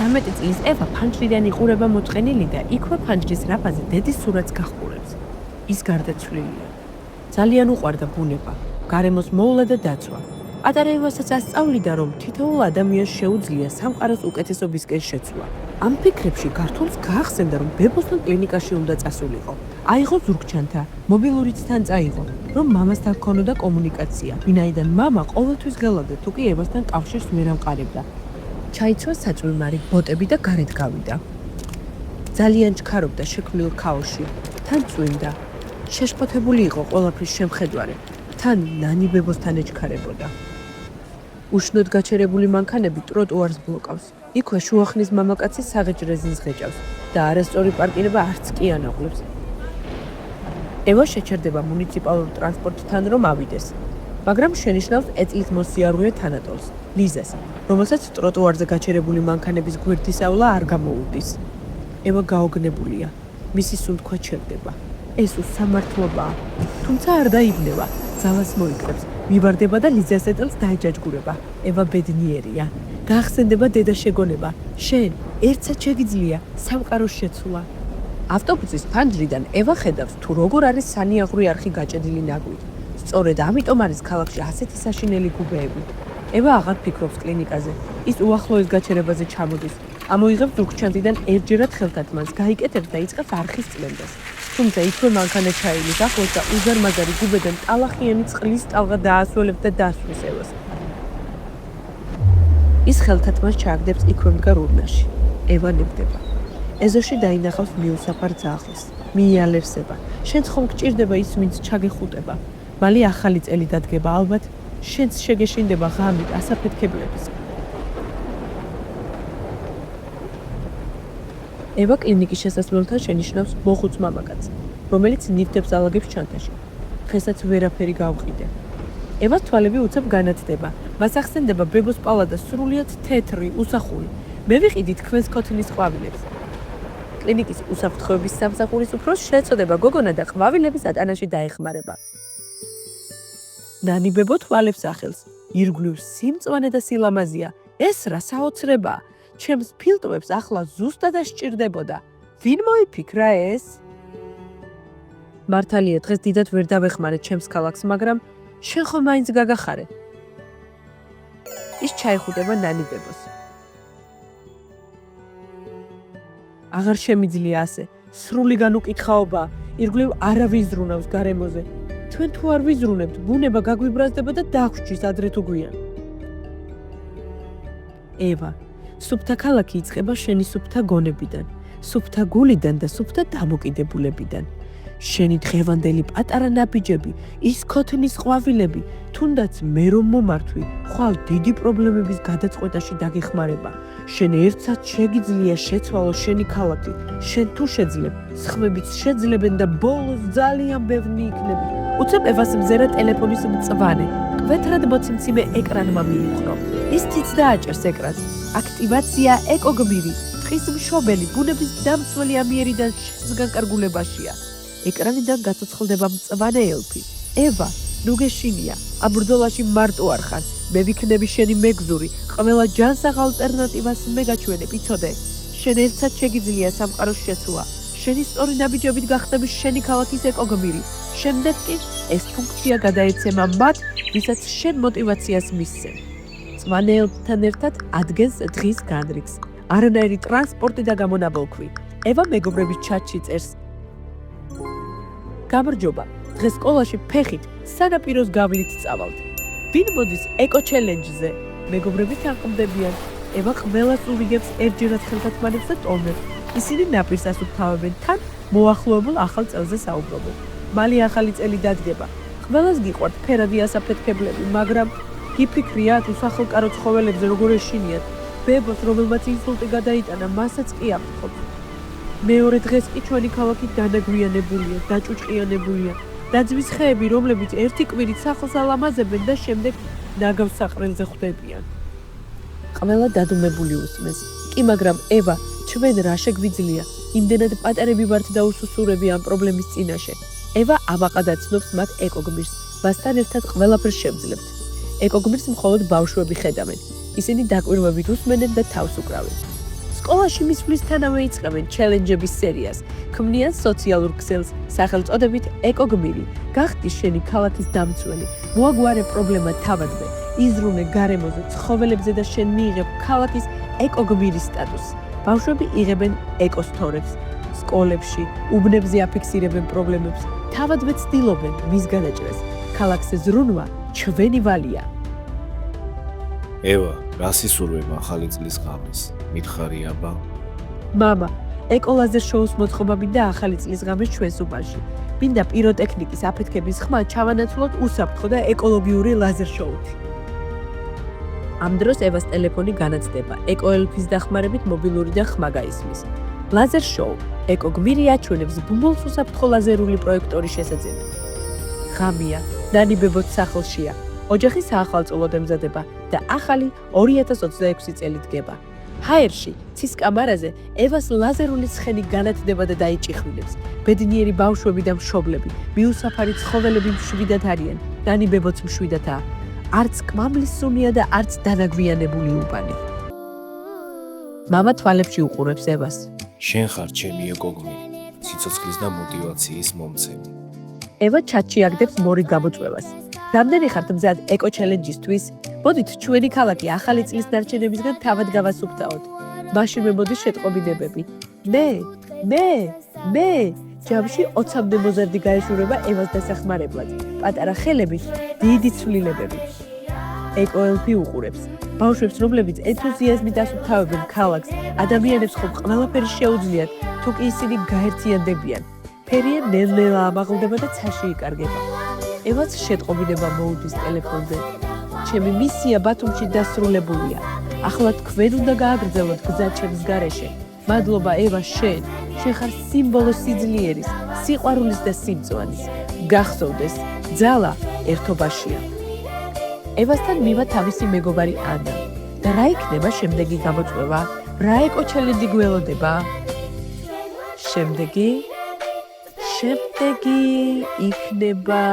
13 წლის ევა ფანჯრიდან იყურება მოწყენილი და იქვე ფანჯრის რაფაზე დედის სურათს გახურებს. ის გარდაცვლილია. ძალიან უყვარდა ბუნება, გარემოს მოვლა და დაცვა. პატარა ევასაც ასწავლიდა, რომ თითოეულ ადამიანს შეუძლია სამყაროს უკეთესობისკენ შეცვლა. ამ ფიქრებში გართულს გაახსენდა, რომ ბებოსთან კლინიკაში უნდა წასულიყო. აიღო ზურგჩანთა, მობილურიც თან წაიღო, რომ მამასთან ჰქონოდა კომუნიკაცია, ვინაიდან მამა ყოველთვის გელოდა, თუ კი ევასთან კავშირს ვერ ამყარებდა. ჩაიცვა საწვიმარი, ბოტები და გარეთ გავიდა. ძალიან ჩქარობდა შექმნილ ქაოსში, თან წვიმდა. შეშფოთებული იყო ყველაფრის შემხედვარე, თან ნანი ბებოსთან ეჩქარებოდა. უშნოდ გაჩერებული მანქანები ტროტუარს ბლოკავს. იქვე შუახნის მამაკაცი საღეჯ რეზინს ღეჭავს და არასწორი პარკირება არც კი ანაღლებს. ევა შეჩერდება მუნიციპალურ ტრანსპორტთან რომ ავიდეს, მაგრამ შენიშნავს ეწლის მოსიარულე თანატოლს, ლიზას, რომელსაც ტროტუარზე გაჩერებული მანქანების გვერდისავლა არ გამოუდის. ევა გაოგნებულია, მისი სუნთქვა ჩერდება. ეს უსამართლობაა, თუმცა არ დაიბნება, ძალას მოიკრებს, მივარდება და ლიზას ეწელს დაეჯაჯგურება. ევა ბედნიერია. გაახსენდება დედა შეგონება. შენ, ერთსაც შეგიძლია სამყაროს შეცვლა. ავტობუსის ფანჯრიდან ევა ხედავს, თუ როგორ არის სანიაღვრე არხი გაჭედილი ნაგვით. სწორედ ამიტომ არის ქალაქში ასეთი საშინელი გუბეები. ევა აღარ ფიქრობს კლინიკაზე. ის უახლოეს გაჩერებაზე ჩამოდის. ამოიღებს ზურგჩანთიდან ერთჯერად ხელთათმანს, გაიკეთებს და იწყებს არხის წმენდას. თუმცა იქვე მანქანა ჩაივლის ახლოს და უზარმაზარი გუბედან ტალახიანი წყლის ტალღა დაასვენებს და დასვრის ევას. ის ხელთათმანს ჩააგდებს იქვე მდგარ ურნაში. ევა ნებდება. ეზოში დაინახავს მიუსაფარ ძაღლს. მიიალერსება. შენც ხომ გჭირდება ის, ვინც ჩაგეხუტება. მალე ახალი წელი დადგება ალბათ, შენც შეგეშინდება ღამით ასაფეთქებლების. ევა კლინიკის შესასვლელთან შენიშნავს მოხუც მამაკაცს, რომელიც ნივთებს ალაგებს ჩანთაში. დღესაც ვერაფერი გავყიდე. ევას თვალები უცებ განათდება. მას ახსენდება ბებოს პალადა სრულიად თეთრი, უსახური. მე ვიყიდი თქვენს ქოთნის ყვავილებს. კლინიკის უსაფრთხოების სამსახურის უფროსს შეეწოდება გოგონა და ყვავილების ატანაში დაეხმარება. ნანი ბებო თვალებს ახელს. ირგვლივ სიმწვანე და სილამაზია. ეს რა საოცრებაა. ჩემს ფილტვებს ახლა ზუსტად ასჭირდებოდა. ვინ მოიფიქრა ეს? მართალია, დღეს დიდად ვერ დავეხმარეთ ჩემს ქალაქს, მაგრამ შენ ხომ მაინც გაგახარე. ის ჩაიხუტება ნანი ბებოს. აღარ შემიძლია ასე. სრული განუკითხაობა. ირგვლივ არავის ზრუნავს გარემოზე. თქვენ თუ არ ვიზრუნებთ, ბუნება გაგვიბრაზდება და დაგვრჩის ადრე თუ გვიან. ევა, სუფთა ქალაქი იწყება შენი სუფთა გონებიდან, სუფთა გულიდან და სუფთა დამოკიდებულებიდან. შენი დღევანდელი პატარა ნაბიჯები, ის ქოთნის ყვავილები, თუნდაც მე რომ მომართვი, ხვალ დიდი პრობლემების გადაწყვეტაში დაგეხმარება. შენ ერთსაც შეგიძლია შეცვალო შენი ქალაქი. შენ თუ შეძლებ, სხვებიც შეძლებენ და ბოლოს ძალიან ბევრი იქნება. უცებ ევას მზერა ტელეფონის მწვანე, კვეთრად მოციმციმე ეკრანმა მიიღო. ის თიც დააჭერს ეკრანს. აქტივაცია ეკოგმირი, ტყის მშობელი, ბუნების დამცველი ამიერიდან შენსგან კარგულებაშია. ეკრანიდან გაცოცხლდება მწვანე ელფი. ევა, ნუ გეშინია, ამ ბრძოლაში მარტო არ ხარ. მე ვიქნები შენი მეგზური, ყველა ჯანსაღ ალტერნატივას მე გაჩვენებ, იცოდე? შენ ერთსაც შეგიძლია სამყაროს შეცვლა. შენი სწორი ნაბიჯებით გახდები შენი ქალაქის ეკოგმირი. შემდეგ კი ეს ფუნქცია გადაეცემა მათ, ვისაც შენ მოტივაციას მისცემ. მწვანე ელფთან ერთად ადგენს დღის განრიგს. არანაირი ტრანსპორტი და გამონაბოლქვი. ევა მეგობრების ჩატში წერს. გამარჯობა, დღეს სკოლაში ფეხით სანაპიროს გავლით წავალთ. ვინ მოდის ეკო-ჩელენჯზე? მეგობრები თანხმდებიან. ევა ყველას ურიგებს ერთჯერად ხელთათმანებს და ტონებს. ისინი ნაპირს ასუფთავებენ, თან მოახლოებულ ახალ წელზე საუბრობენ. მალე ახალი წელი დადგება. ყველას გიყვართ ფერადი ასაფეთქებლები, მაგრამ გიფიქრიათ უსახლკარო ცხოველებზე როგორ ეშინიათ. ბებოს, რომელმაც ინსულტი გადაიტანა, მასაც კი აფრთხობს. მეორე დღეს კი ჩვენი ქალაქი დანაგვიანებულია, დაჭუჭყიანებულია. დაძვის ხეები, რომლებიც ერთი კვირით სახლს ალამაზებენ და შემდეგ ნაგავს საყრელზე ხვდებიან. ყველა დადუმებული უსმენს. კი, მაგრამ ევა, ჩვენ რა შეგვიძლია? იმდენად პატარები ვართ და უსუსურები ამ პრობლემის წინაშე. ევა ამაყად აცნობს მათ ეკოგმირს, მასთან ერთად ყველაფერს შევძლებთ. ეკოგმირს მხოლოდ ბავშვები ხედავენ. ისინი დაკვირვებით უსმენენ და თავს უკრავენ. სკოლაში მისვლისთანავე იწყებენ ჩელენჯების სერიას, ქმნიან სოციალურ ქსელს სახელწოდებით ეკოგმირი, გახდი შენი ქალაქის დამცველი, მოაგვარე პრობლემა თავადვე, იზრუნე გარემოზე ცხოველებზე და შენ მიიღებ ქალაქის ეკოგმირის სტატუსს. ბავშვები იღებენ ეკოსთორებს, სკოლებში, უბნებზე აფიქსირებენ პრობლემებს, თავადვე ცდილობენ მის გადაჭრას. ქალაქზე ზრუნვა ჩვენი ვალია. ევა, რა სისურვება ახალი წლის ღამეს? მითხარი აბა? მამა, ეკოლაზერ შოუს მოწყობა მინდა ახალი წლის ღამეს ჩვენს უბანში. მინდა პიროტექნიკის აფეთქების ხმა ჩავანაცვლოთ უსაფრთხო და ეკოლოგიური ლაზერ შოუში. ამ დროს ევას ტელეფონი განაცდება. ეკოელფის დახმარებით მობილური და ხმა გაისმის. ლაზერ შოუ. ეკოგმირი აჩვენებს ბუმბულს უსაფრთხო ლაზერული პროექტორის შესაძლებლობით. ღამეა, ნანი ბებოც სახლშია. ოჯახი საახალწლოდ ემზადება და ახალი 2026 წელი დგება. ჰაერში, ცის კამარაზე, ევას ლაზერული ცხენი განათდება და დაიჭიხვილებს. ბედნიერი ბავშვები და მშობლები, მიუსაფარი ცხოველები მშვიდად არიან, ნანი ბებოც მშვიდადაა. არც კვამლის სუნია და არც დანაგვიანებული უბანი. მამა თვალებში უყურებს ევას. შენ ხარ ჩემი ეკოგმირი, სიცოცხლის და მოტივაციის მომცემი. ევა ჩატში აგდებს მორიგ გამოწვევას. რამდენი ხართ მზად ეკო ჩელენჯისთვის? მოდით ჩვენი ქალაქი ახალი წლის ნარჩენებისგან თავად გავასუფთავოთ. მაშინვე მოდის შეტყობინებები. მე ჯამში 20-მდე მოზარდი გაეშურება ევას დასახმარებლად. პატარა ხელებით, დიდი ცვლილებები. ეკოელფი უყურებს. ბავშვებს, რომლებიც ენთუზიაზმით ასუფთავებენ ქალაქს, ადამიანებს ხომ ყველაფერი შეუძლიათ, თუ კი ისინი გაერთიანდებიან. ფერია ნელ-ნელა ამაღლდება და ცაში იკარგება. ევაც შეტყობინება მოუდის ტელეფონზე. ჩემი მისია ბათუმში დასრულებულია. ახლა თქვენ უნდა გააგრძელოთ გზა ჩემს გარეშე. მადლობა ევა შენ ხარ სიმბოლო სიძლიერის, სიყვარულის და სიმწვანის. გახსოვდეს, ძალა ერთობაშია. ევასთან მივა თავისი მეგობარი ანა. და რა იქნება შემდეგი გამოწვევა? რა ეკო ჩელენჯი გველოდება? შემდეგი იქნება